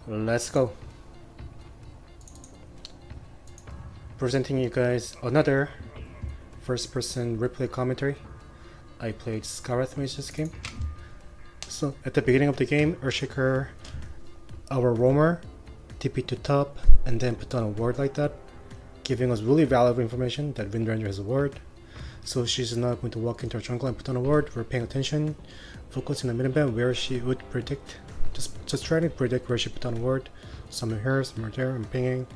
Let's go. Presenting you guys another first-person replay commentary. I played Skywrath Mage this game. So at the beginning of the game, Earthshaker, our roamer, TP to top, and then put down a ward like that, giving us really valuable information that Windranger has a ward. So she's not going to walk into our jungle and put down a ward. We're paying attention, focusing on the mid where she would predict. Just trying to predict where she put down a ward. Some are here, some are there, I'm pinging.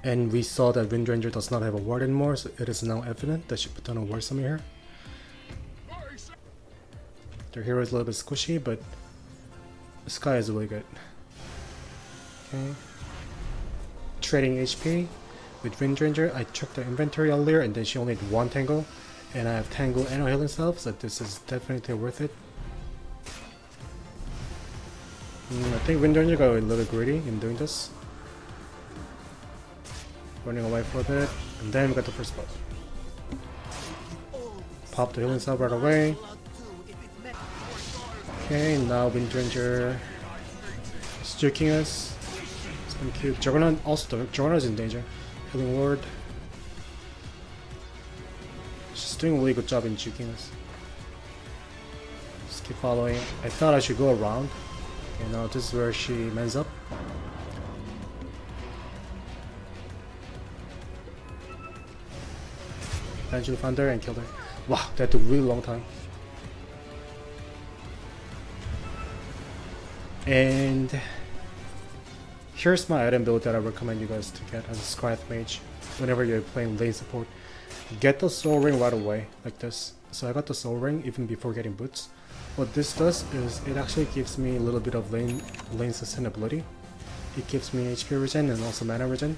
And we saw that Windranger does not have a ward anymore, so it is now evident that she put down a ward somewhere here. Their hero is a little bit squishy, but the Sky is really good. Okay. Trading HP with Windranger. I checked the inventory earlier and then she only had one tangle. And I have tangle and a healing self, so this is definitely worth it. I think Windranger got a little greedy in doing this. Running away for a bit, and then we got the first buff. Pop the healing self right away. Okay, now Windranger is juking us. It's been cute. Juggernaut also, Juggernaut is in danger. Healing ward. She's doing a really good job in juking us. Just keep following. I thought I should go around. Okay, now this is where she mans up. Eventually found her and killed her. Wow, that took a really long time. And here's my item build that I recommend you guys to get as a Skywrath Mage whenever you're playing lane support. Get the soul ring right away, like this. So I got the soul ring even before getting boots. What this does is it actually gives me a little bit of lane sustainability. It gives me HP regen and also mana regen.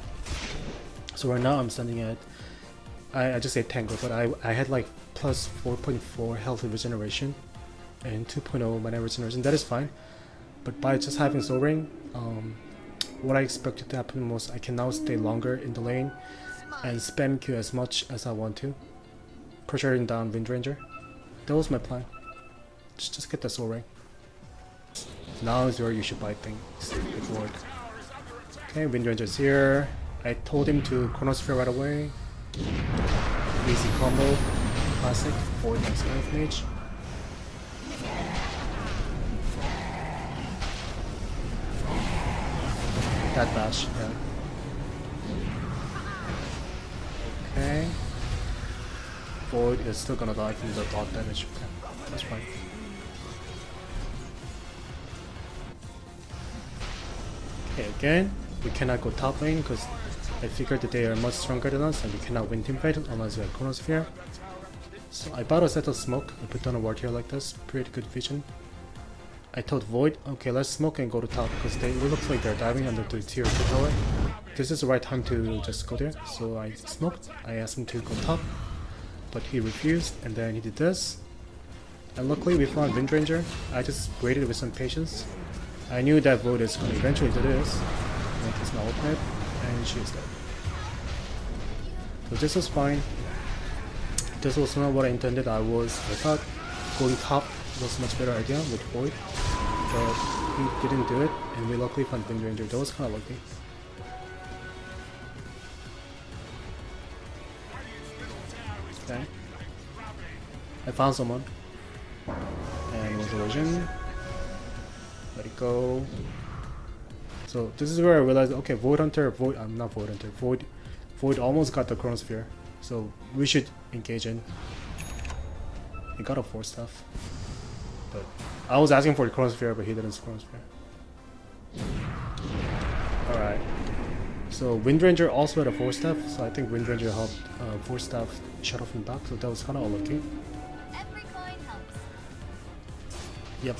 So right now I'm standing at, I just say tango, but I had like plus 4.4 health regeneration and 2.0 mana regeneration. That is fine. But by just having soul ring, what I expected to happen was I can now stay longer in the lane and spam Q as much as I want to, pressuring down Windranger. That was my plan. Just get the soul ring. Now is where you should buy things with ward. Okay, Windranger's here. I told him to Chronosphere right away. Easy combo, classic, Void and Skywrath Mage. That bash, yeah. Okay. Void is still gonna die from the dot damage. Okay, that's fine. Okay, again, we cannot go top lane because I figured that they are much stronger than us and we cannot win teamfight unless we have Chronosphere. So I bought a set of smoke, I put down a ward here like this, pretty good vision. I told Void, okay, let's smoke and go to top because it looks like they're diving under the tier 2 tower. This is the right time to just go there, so I smoked. I asked him to go top, but he refused and then he did this. And luckily we found Windranger. I just waited with some patience. I knew that Void is going to eventually do this, make his now ultimate, and she is dead. So this was fine. This was not what I intended. I thought going top was a much better idea with Void, but he didn't do it, and we luckily found Windranger. That was kind of lucky. Okay. I found someone, and it was a legend. Let it go. So this is where I realized, okay, Void Hunter, Void almost got the Chronosphere, so we should engage in. He got a 4 stuff, but I was asking for the Chronosphere, but he didn't Chronosphere. Alright, so Windranger also had a 4 staff, so I think Windranger helped 4 staff shut off him back, so that was kind of unlucky. Yep.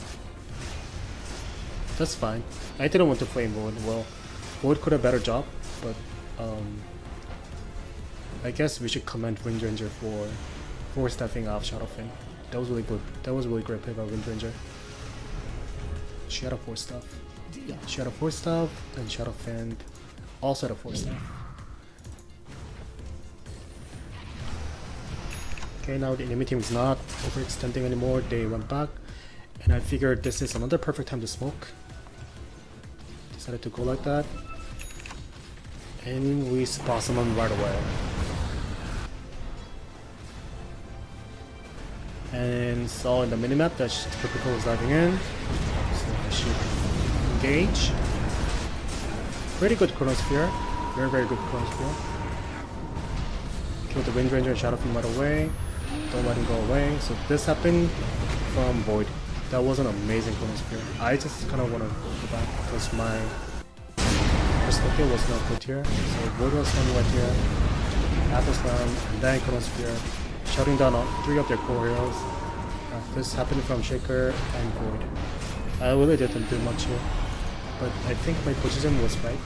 That's fine. I didn't want to play Void. Well, Void could have better job, but I guess we should commend Windranger for stepping off Shadow Fin. That was really good. That was really great play by Windranger. She had a 4 staff. Yeah, she had a 4 staff, and Shadow Fin also had a 4 staff. Okay, now the enemy team is not overextending anymore. They went back, and I figured this is another perfect time to smoke. Decided to go like that. And we spot someone right away. And saw in the minimap that Typical was diving in. So I should engage. Pretty good Chronosphere. Very, very good Chronosphere. Kill the Wind Ranger and Shadow Fiend right away. Don't let him go away. So this happened from Void. That was an amazing Chronosphere. I just kind of want to go back because my perspective was not good here. So Void was standing right here. Apple Slam and then Chronosphere. Shutting down all 3 of their core heroes. This happened from Shaker and Void. I really didn't do much here. But I think my position was right.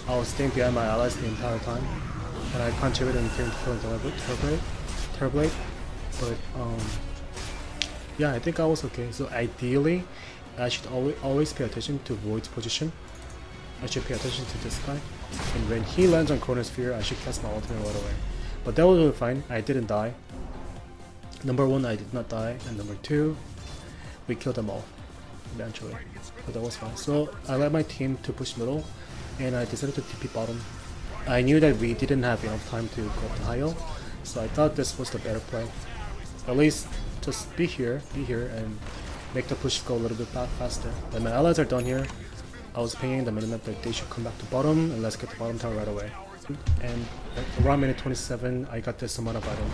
I was staying behind my allies the entire time. And I contributed in killing Terrorblade. But yeah, I think I was okay. So ideally, I should always pay attention to Void's position. I should pay attention to this guy. And when he lands on Chronosphere, I should cast my ultimate right away. But that was really fine. I didn't die. Number 1, I did not die. And number 2, we killed them all eventually. So that was fine. So I let my team to push middle. And I decided to TP bottom. I knew that we didn't have enough time to go up to high. So I thought this was the better play. At least just be here and make the push go a little bit faster. When my allies are done here, I was pinging the minimap that they should come back to bottom and let's get the bottom tower right away. And at around minute 27, I got this amount of item.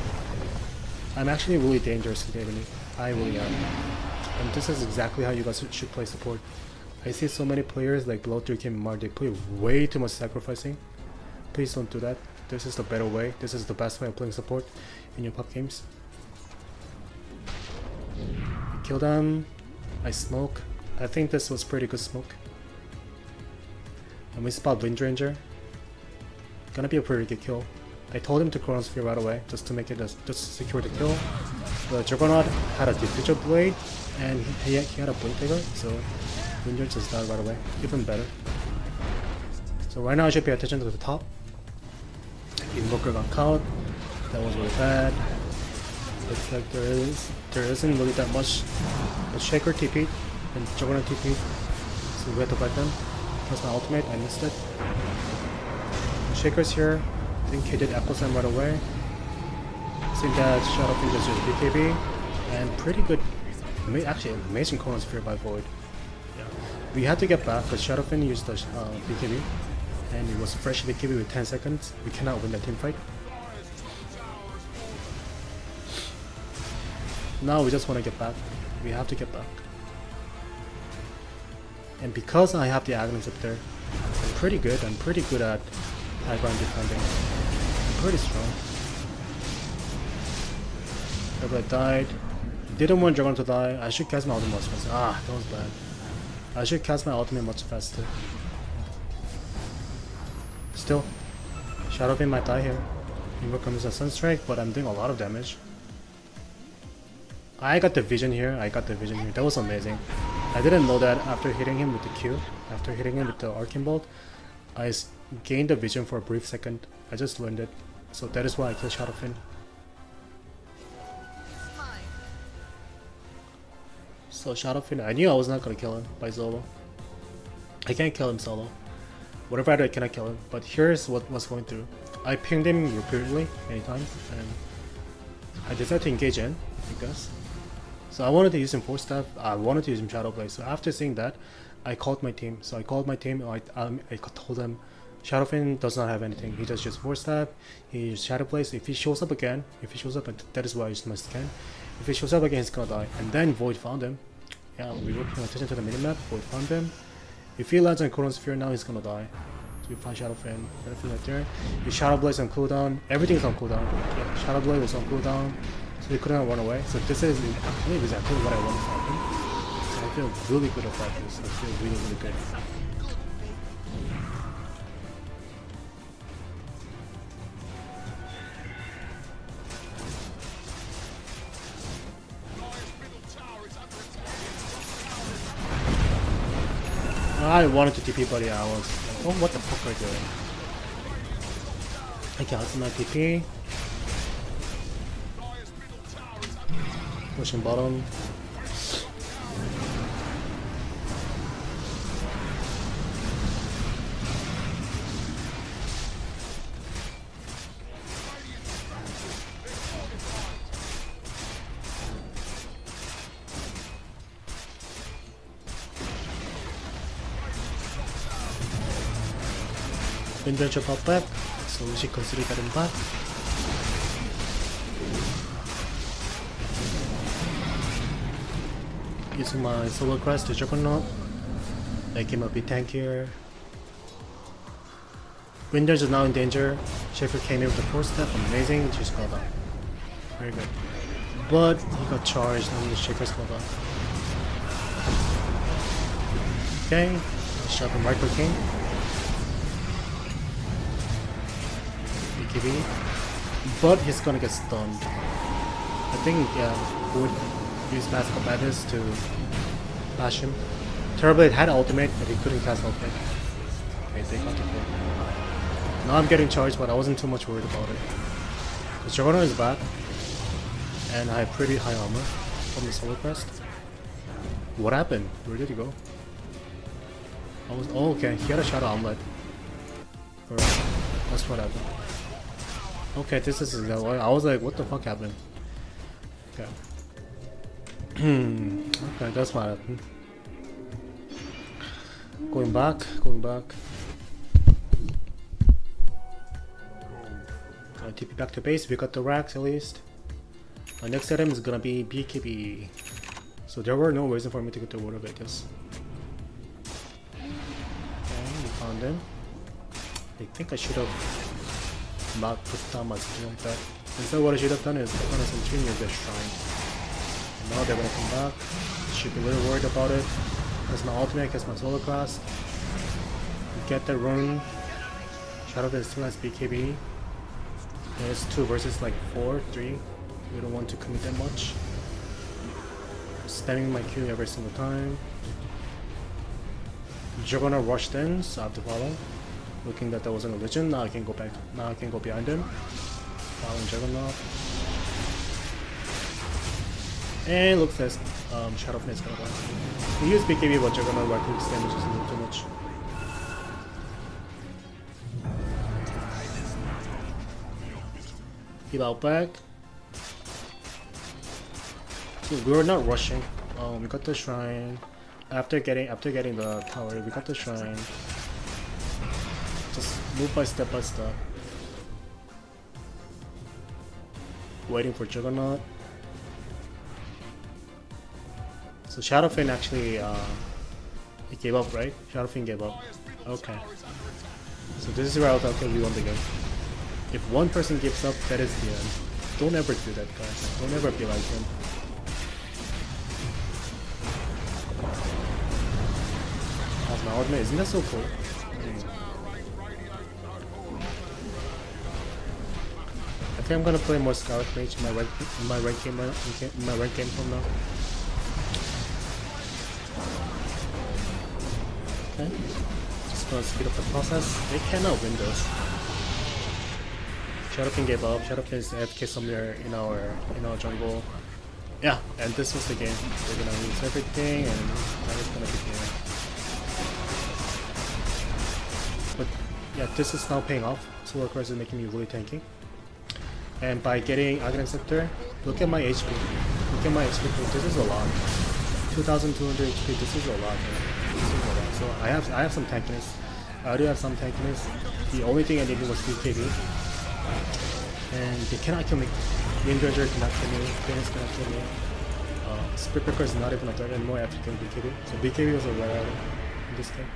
I'm actually really dangerous in the enemy. I really am. And this is exactly how you guys should play support. I see so many players like below 3k MMR, they play way too much sacrificing. Please don't do that. This is the better way. This is the best way of playing support in your pop games. I kill them. I smoke. I think this was pretty good smoke. And we spot Wind Ranger. Gonna be a pretty good kill. I told him to Chronosphere right away just to make it just to secure the kill. The Juggernaut had a Diffuser Blade and he had a Blade Dagger, so Wind Ranger just died right away. Even better. So right now I should pay attention to the top. Invoker got caught. That was really bad. Looks like there isn't really that much. But Shaker TP and Juggernaut TP. So we had to fight them. That's my ultimate, I missed it. Shaker's here. I think he did Apple Slam right away. Seeing that Shadow Fiend just used BKB. And pretty good, actually amazing Chronosphere by Void. Yeah. We had to get back because Shadow Fiend used the BKB. And it was fresh BKB with 10 seconds. We cannot win that team fight. Now we just want to get back. We have to get back. And because I have the Agnes up there, I'm pretty good. I'm pretty good at high ground defending. I'm pretty strong. Everybody died. Didn't want Juggernaut to die. I should cast my ultimate much faster. Ah, that was bad. I should cast my ultimate much faster. Still, Shadow Fiend might die here. Invoker comes a Sunstrike, but I'm doing a lot of damage. I got the vision here. That was amazing. I didn't know that after hitting him with the Q, after hitting him with the Arcane Bolt, I gained the vision for a brief second. I just learned it. So that is why I killed Shadow Fiend. So Shadow Fiend, I knew I was not gonna kill him by solo. I can't kill him solo. Whatever I do, I cannot kill him. But here's what was going through. I pinged him repeatedly, many times, and I decided to engage in, I guess. So I wanted to use him Force Staff, I wanted to use him Shadow Blade. So after seeing that, I called my team. So I called my team, I told them, Shadow Fiend does not have anything. He just used Force Staff, he used Shadow Blade. So if he shows up again, that is why I used my scan. If he shows up again, he's gonna die. And then Void found him. Yeah, we were paying attention to the minimap, Void found him. If he lands on Chronosphere now, he's gonna die. So we find Shadow Fiend, everything right there. His Shadow Blade's on cooldown, everything's on cooldown. Yeah, Shadow Blade was on cooldown, so he couldn't run away. So this is actually exactly what I wanted to happen. So I feel really good about this. I feel really, really good. I wanted to TP, buddy. I was like, oh, what the fuck are you doing? I cancelled my TP. Pushing bottom. Windrunner pop back, so we should consider getting back. Using my Solar Crest to Juggernaut, make him a bit tankier. Windrunner is now in danger. Shaker came in with the 4-step, amazing, just got up. Very good. But he got charged and the Shaker's got up. Okay, shot from Micro King. BKB. But he's gonna get stunned. I think would use Mask of Madness to bash him. Terrorblade had ultimate, but he couldn't cast ultimate. Okay, they got the kill. Now I'm getting charged, but I wasn't too much worried about it. The Juggernaut is back, and I have pretty high armor from the Solar Crest. What happened? Where did he go? Oh, okay, he had a Shadow Omelet. That's what happened. Okay, this is why I was like, what the fuck happened? Okay. Okay, that's what happened. Going back. Gonna TP back to base. We got the racks at least. My next item is gonna be BKB. So there were no reason for me to get the water Vegas. Okay, we found them. I think I should have not put down my something like that. Instead, what I should have done is put on some training of the shrine. And now they're gonna come back. Should be a little worried about it. That's my ultimate, that's my Solar Crest. Get the rune. Shadow Fiend still has BKB. It's 2 versus like 4, 3. We don't want to commit that much. Spamming my Q every single time. Juggernaut rushed in, so I have to follow. Looking that wasn't a legend, now I can go back. Now I can go behind him. Following Juggernaut. And looks like Shadow Fiend is gonna go. We use BKB, but Juggernaut right click damage is a little too much. Heal out back. So we were not rushing. We got the shrine. After getting the tower, we got the shrine. Just move by step. Waiting for Juggernaut. So Shadow Fiend actually he gave up, right? Shadow Fiend gave up. Okay. So this is where I thought we won the game. If one person gives up, that is the end. Don't ever do that, guys. Don't ever be like him. That's my ultimate. Isn't that so cool? I think I'm gonna play more Skywrath Mage in my rank game from now. Okay. Just gonna speed up the process. They cannot win this. Shadow Fiend gave up. Shadow Fiend is AFK somewhere in our jungle. Yeah, and this was the game. We're gonna lose everything, and that is gonna be the game. But yeah, this is now paying off. Solar Crest is making me really tanky. And by getting Aghanim Scepter, look at my HP. Look at my HP. This is a lot. 2,200 HP. This is a lot. This is a lot. So I have some tankiness. I do have some tankiness. The only thing I needed was BKB. And they cannot kill me. Windrunner cannot kill me. Phoenix cannot kill me. Spirit Breaker is not even a threat anymore after getting BKB. So BKB was a rare item in this game.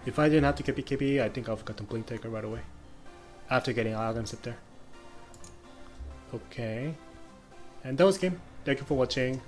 If I didn't have to get BKB, I think I've gotten Blink Taker right away. After getting Aghanim Scepter. Okay. And that was game. Thank you for watching.